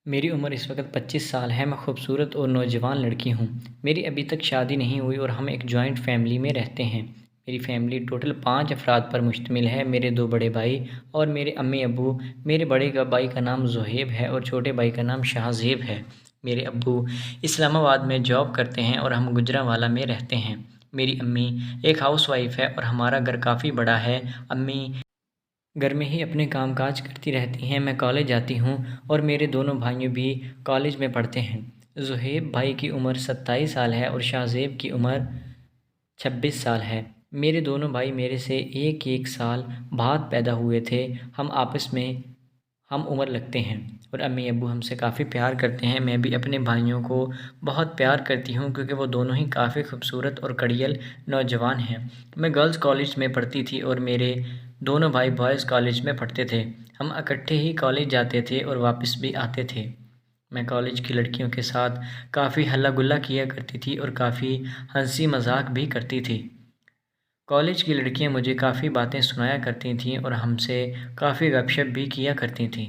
میری عمر اس وقت 25 سال ہے۔ میں خوبصورت اور نوجوان لڑکی ہوں۔ میری ابھی تک شادی نہیں ہوئی اور ہم ایک جوائنٹ فیملی میں رہتے ہیں۔ میری فیملی ٹوٹل 5 افراد پر مشتمل ہے۔ میرے 2 بڑے بھائی اور میرے امی ابو۔ میرے بڑے بھائی کا نام زہیب ہے اور چھوٹے بھائی کا نام شاہزیب ہے۔ میرے ابو اسلام آباد میں جاب کرتے ہیں اور ہم گجرانوالہ میں رہتے ہیں۔ میری امی ایک ہاؤس وائف ہے اور ہمارا گھر کافی بڑا ہے۔ امی گھر میں ہی اپنے کام کاج کرتی رہتی ہیں۔ میں کالج جاتی ہوں اور میرے دونوں بھائیوں بھی کالج میں پڑھتے ہیں۔ زہیب بھائی کی عمر 27 سال ہے اور شاہزیب کی عمر 26 سال ہے۔ میرے دونوں بھائی میرے سے ایک سال بعد پیدا ہوئے تھے۔ ہم آپس میں ہم عمر لگتے ہیں اور امی ابو ہم سے کافی پیار کرتے ہیں۔ میں بھی اپنے بھائیوں کو بہت پیار کرتی ہوں کیونکہ وہ دونوں ہی کافی خوبصورت اور کڑیل نوجوان ہیں۔ میں گرلز کالج میں پڑھتی تھی اور میرے دونوں بھائی بوائز کالج میں پڑھتے تھے۔ ہم اکٹھے ہی کالج جاتے تھے اور واپس بھی آتے تھے۔ میں کالج کی لڑکیوں کے ساتھ کافی ہلا گلا کیا کرتی تھی اور کافی ہنسی مذاق بھی کرتی تھی۔ کالج کی لڑکیاں مجھے کافی باتیں سنایا کرتی تھیں اور ہم سے کافی گپ شپ بھی کیا کرتی تھیں۔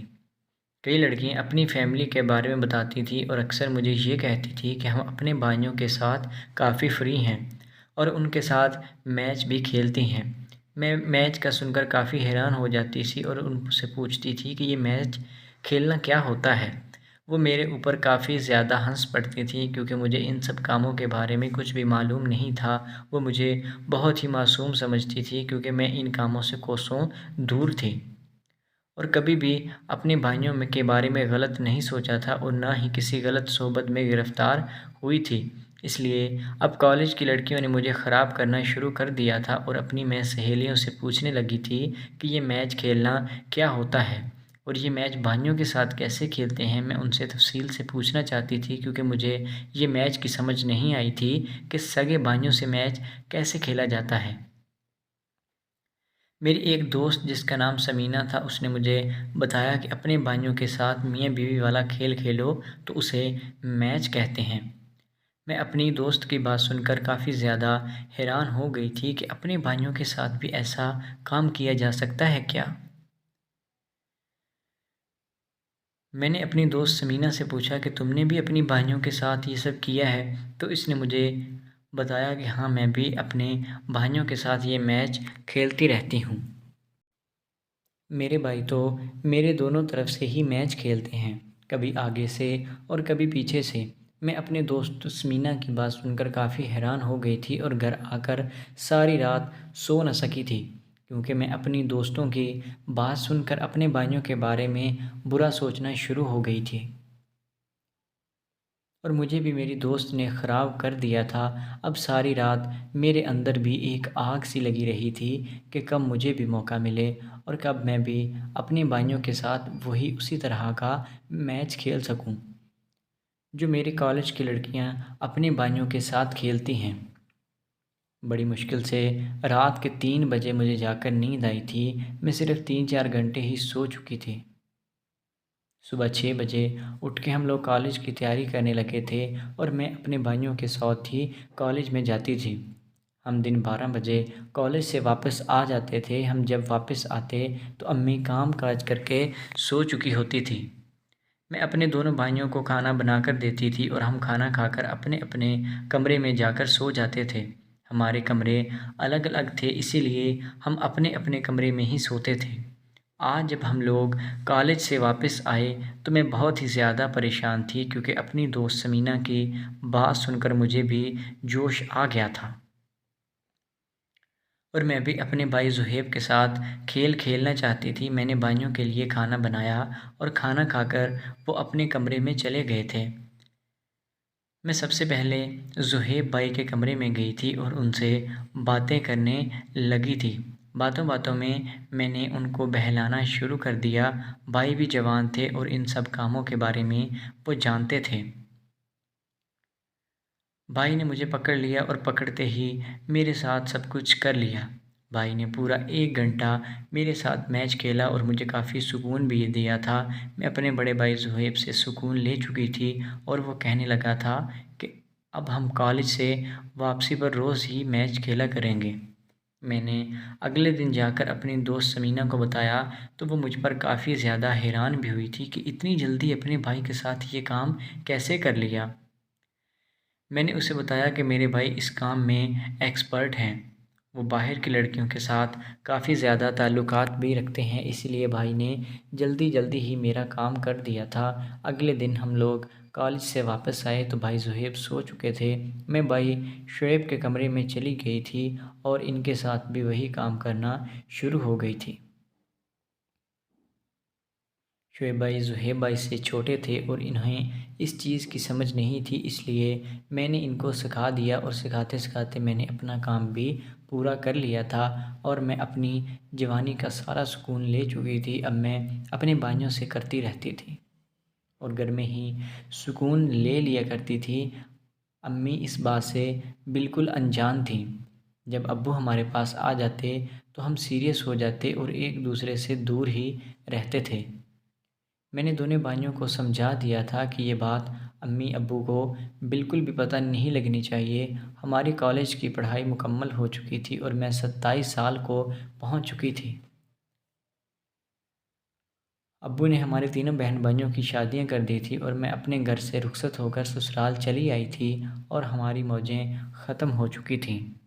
کئی لڑکیاں اپنی فیملی کے بارے میں بتاتی تھیں اور اکثر مجھے یہ کہتی تھی کہ ہم اپنے بھائیوں کے ساتھ کافی فری ہیں اور ان کے ساتھ میچ بھی کھیلتی ہیں۔ میں میچ کا سن کر کافی حیران ہو جاتی تھی اور ان سے پوچھتی تھی کہ یہ میچ کھیلنا کیا ہوتا ہے۔ وہ میرے اوپر کافی زیادہ ہنس پڑتی تھی کیونکہ مجھے ان سب کاموں کے بارے میں کچھ بھی معلوم نہیں تھا۔ وہ مجھے بہت ہی معصوم سمجھتی تھی کیونکہ میں ان کاموں سے کوسوں دور تھی اور کبھی بھی اپنے بھائیوں کے بارے میں غلط نہیں سوچا تھا اور نہ ہی کسی غلط صحبت میں گرفتار ہوئی تھی۔ اس لیے اب کالج کی لڑکیوں نے مجھے خراب کرنا شروع کر دیا تھا اور اپنی میں سہیلیوں سے پوچھنے لگی تھی کہ یہ میچ کھیلنا کیا ہوتا ہے اور یہ میچ بھائیوں کے ساتھ کیسے کھیلتے ہیں۔ میں ان سے تفصیل سے پوچھنا چاہتی تھی کیونکہ مجھے یہ میچ کی سمجھ نہیں آئی تھی کہ سگے بھائیوں سے میچ کیسے کھیلا جاتا ہے۔ میری ایک دوست جس کا نام سمینہ تھا، اس نے مجھے بتایا کہ اپنے بھائیوں کے ساتھ میاں بیوی والا کھیل کھیلو تو اسے میچ کہتے ہیں۔ میں اپنی دوست کی بات سن کر کافی زیادہ حیران ہو گئی تھی کہ اپنے بھائیوں کے ساتھ بھی ایسا کام کیا جا سکتا ہے کیا؟ میں نے اپنی دوست سمینہ سے پوچھا کہ تم نے بھی اپنی بھائیوں کے ساتھ یہ سب کیا ہے؟ تو اس نے مجھے بتایا کہ ہاں، میں بھی اپنے بھائیوں کے ساتھ یہ میچ کھیلتی رہتی ہوں۔ میرے بھائی تو میرے دونوں طرف سے ہی میچ کھیلتے ہیں، کبھی آگے سے اور کبھی پیچھے سے۔ میں اپنے دوست سمینہ کی بات سن کر کافی حیران ہو گئی تھی اور گھر آ کر ساری رات سو نہ سکی تھی کیونکہ میں اپنی دوستوں کی بات سن کر اپنے بھائیوں کے بارے میں برا سوچنا شروع ہو گئی تھی اور مجھے بھی میری دوست نے خراب کر دیا تھا۔ اب ساری رات میرے اندر بھی ایک آگ سی لگی رہی تھی کہ کب مجھے بھی موقع ملے اور کب میں بھی اپنے بھائیوں کے ساتھ اسی طرح کا میچ کھیل سکوں جو میرے کالج کی لڑکیاں اپنے بھائیوں کے ساتھ کھیلتی ہیں۔ بڑی مشکل سے رات کے 3 بجے مجھے جا کر نیند آئی تھی۔ میں صرف 3-4 گھنٹے ہی سو چکی تھی۔ صبح 6 بجے اٹھ کے ہم لوگ کالج کی تیاری کرنے لگے تھے اور میں اپنے بھائیوں کے ساتھ ہی کالج میں جاتی تھی۔ ہم دن 12 بجے کالج سے واپس آ جاتے تھے۔ ہم جب واپس آتے تو امی کام کاج کر کے سو چکی ہوتی تھی۔ میں اپنے دونوں بھائیوں کو کھانا بنا کر دیتی تھی اور ہم کھانا کھا کر اپنے اپنے کمرے میں جا کر سو جاتے تھے۔ ہمارے کمرے الگ الگ تھے، اسی لیے ہم اپنے اپنے کمرے میں ہی سوتے تھے۔ آج جب ہم لوگ کالج سے واپس آئے تو میں بہت ہی زیادہ پریشان تھی کیونکہ اپنی دوست سمینہ کی بات سن کر مجھے بھی جوش آ گیا تھا اور میں بھی اپنے بھائی زہیب کے ساتھ کھیل کھیلنا چاہتی تھی۔ میں نے بھائیوں کے لیے کھانا بنایا اور کھانا کھا کر وہ اپنے کمرے میں چلے گئے تھے۔ میں سب سے پہلے زہیب بھائی کے کمرے میں گئی تھی اور ان سے باتیں کرنے لگی تھی۔ باتوں باتوں میں میں نے ان کو بہلانا شروع کر دیا۔ بھائی بھی جوان تھے اور ان سب کاموں کے بارے میں وہ جانتے تھے۔ بھائی نے مجھے پکڑ لیا اور پکڑتے ہی میرے ساتھ سب کچھ کر لیا۔ بھائی نے پورا 1 گھنٹہ میرے ساتھ میچ کھیلا اور مجھے کافی سکون بھی دیا تھا۔ میں اپنے بڑے بھائی زہیب سے سکون لے چکی تھی اور وہ کہنے لگا تھا کہ اب ہم کالج سے واپسی پر روز ہی میچ کھیلا کریں گے۔ میں نے اگلے دن جا کر اپنی دوست سمینہ کو بتایا تو وہ مجھ پر کافی زیادہ حیران بھی ہوئی تھی کہ اتنی جلدی اپنے بھائی کے ساتھ یہ کام کیسے کر لیا۔ میں نے اسے بتایا کہ میرے بھائی اس کام میں ایکسپرٹ ہیں، وہ باہر کی لڑکیوں کے ساتھ کافی زیادہ تعلقات بھی رکھتے ہیں، اس لیے بھائی نے جلدی جلدی ہی میرا کام کر دیا تھا۔ اگلے دن ہم لوگ کالج سے واپس آئے تو بھائی زہیب سو چکے تھے، میں بھائی شعیب کے کمرے میں چلی گئی تھی اور ان کے ساتھ بھی وہی کام کرنا شروع ہو گئی تھی۔ شعیب بھائی زہیب بھائی سے چھوٹے تھے اور انہیں اس چیز کی سمجھ نہیں تھی، اس لیے میں نے ان کو سکھا دیا اور سکھاتے سکھاتے میں نے اپنا کام بھی پورا کر لیا تھا اور میں اپنی جوانی کا سارا سکون لے چکی تھی۔ اب میں اپنے بھائیوں سے کرتی رہتی تھی اور گھر میں ہی سکون لے لیا کرتی تھی۔ امی اس بات سے بالکل انجان تھیں۔ جب ابو ہمارے پاس آ جاتے تو ہم سیریس ہو جاتے اور ایک دوسرے سے دور ہی رہتے تھے۔ میں نے دونوں بھائیوں کو سمجھا دیا تھا کہ یہ بات امی ابو کو بالکل بھی پتہ نہیں لگنی چاہیے۔ ہماری کالج کی پڑھائی مکمل ہو چکی تھی اور میں 27 سال کو پہنچ چکی تھی۔ ابو نے ہمارے تینوں بہن بھائیوں کی شادیاں کر دی تھی اور میں اپنے گھر سے رخصت ہو کر سسرال چلی آئی تھی اور ہماری موجیں ختم ہو چکی تھیں۔